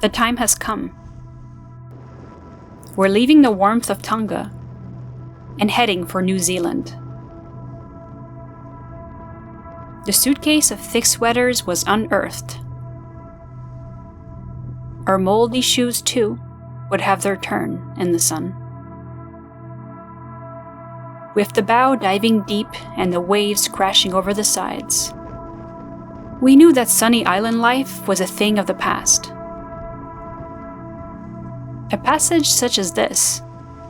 The time has come. We're leaving the warmth of Tonga and heading for New Zealand. The suitcase of thick sweaters was unearthed. Our moldy shoes, too, would have their turn in the sun. With the bow diving deep and the waves crashing over the sides, we knew that sunny island life was a thing of the past. A passage such as this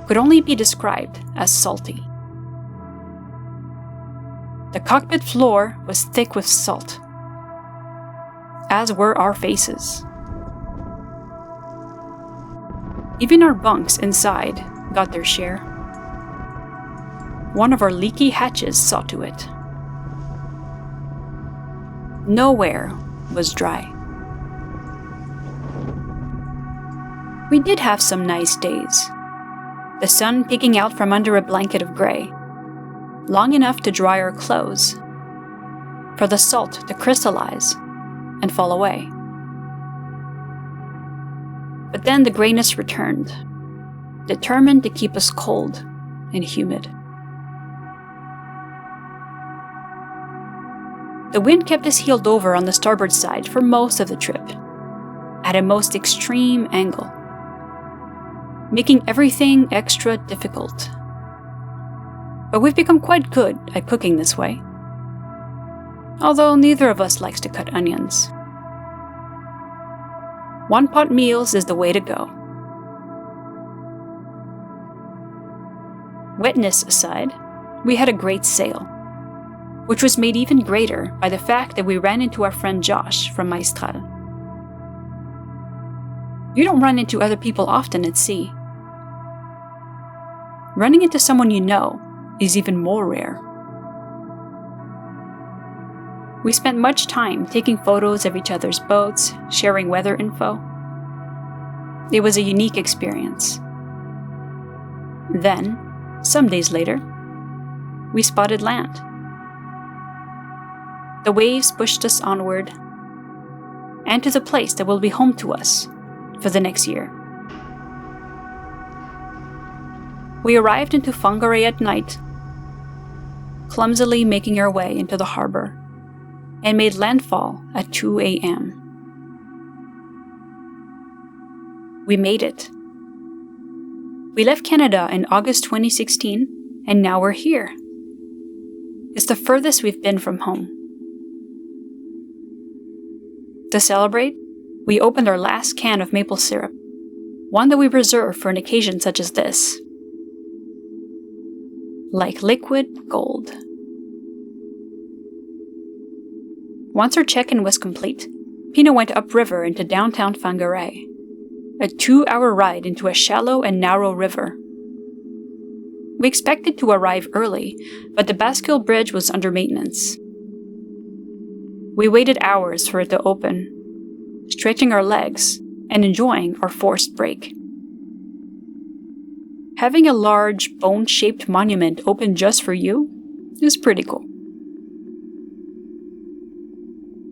could only be described as salty. The cockpit floor was thick with salt, as were our faces. Even our bunks inside got their share. One of our leaky hatches saw to it. Nowhere was dry. We did have some nice days. The sun peeking out from under a blanket of gray, long enough to dry our clothes, for the salt to crystallize and fall away. But then the grayness returned, determined to keep us cold and humid. The wind kept us heeled over on the starboard side for most of the trip, at a most extreme angle, making everything extra difficult. But we've become quite good at cooking this way, although neither of us likes to cut onions. One-pot meals is the way to go. Wetness aside, we had a great sail, which was made even greater by the fact that we ran into our friend Josh from Maestral. You don't run into other people often at sea. Running into someone you know is even more rare. We spent much time taking photos of each other's boats, sharing weather info. It was a unique experience. Then, some days later, we spotted land. The waves pushed us onward, and to the place that will be home to us for the next year. We arrived into Whangarei at night, clumsily making our way into the harbor, and made landfall at 2 a.m. We made it. We left Canada in August 2016, and now we're here. It's the furthest we've been from home. To celebrate, we opened our last can of maple syrup, one that we reserved for an occasion such as this. Like liquid gold. Once our check-in was complete, Pino went upriver into downtown Whangarei, a 2-hour ride into a shallow and narrow river. We expected to arrive early, but the Bascule Bridge was under maintenance. We waited hours for it to open, stretching our legs and enjoying our forced break. Having a large, bone-shaped monument open just for you is pretty cool.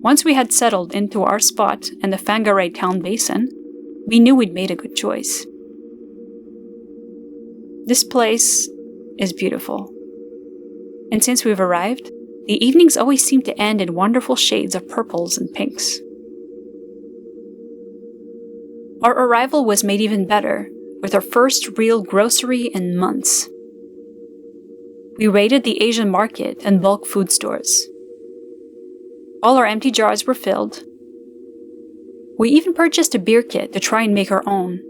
Once we had settled into our spot in the Whangarei town basin, we knew we'd made a good choice. This place is beautiful. And since we've arrived, the evenings always seem to end in wonderful shades of purples and pinks. Our arrival was made even better with our first real grocery in months. We raided the Asian market and bulk food stores. All our empty jars were filled. We even purchased a beer kit to try and make our own.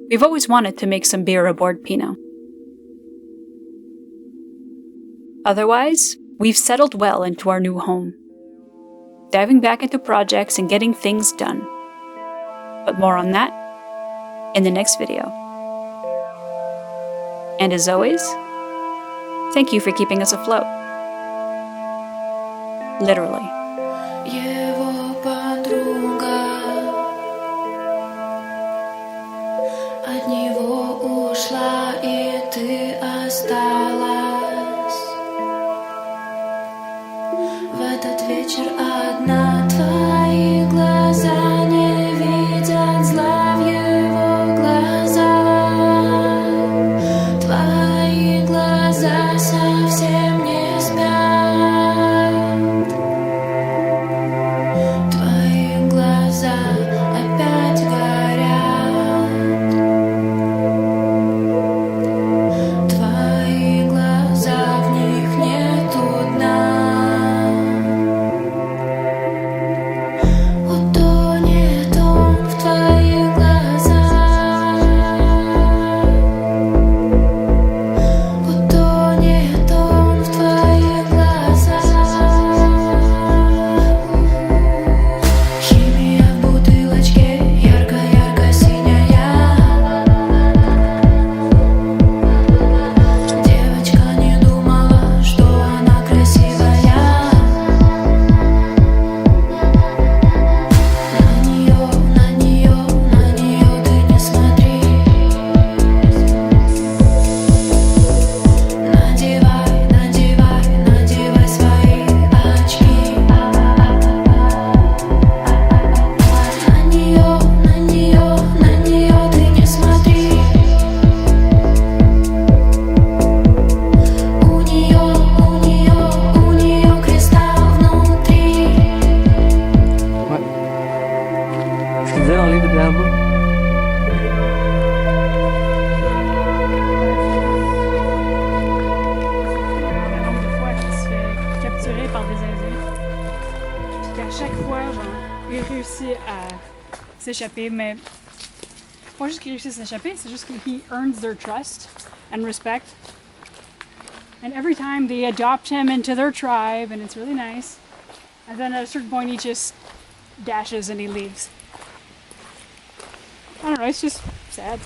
We've always wanted to make some beer aboard Pino. Otherwise, we've settled well into our new home, diving back into projects and getting things done. But more on that in the next video. And as always, thank you for keeping us afloat. Literally. Его подруга от него ушла, и ты осталась. В этот вечер одна, твои глаза не видят À chaque fois, genre, il réussit à s'échapper, mais pas juste qu'il réussit à s'échapper, c'est juste que he earns their trust and respect. And every time they adopt him into their tribe, and it's really nice. And then at a certain point, he just dashes and he leaves. I don't know, it's just sad.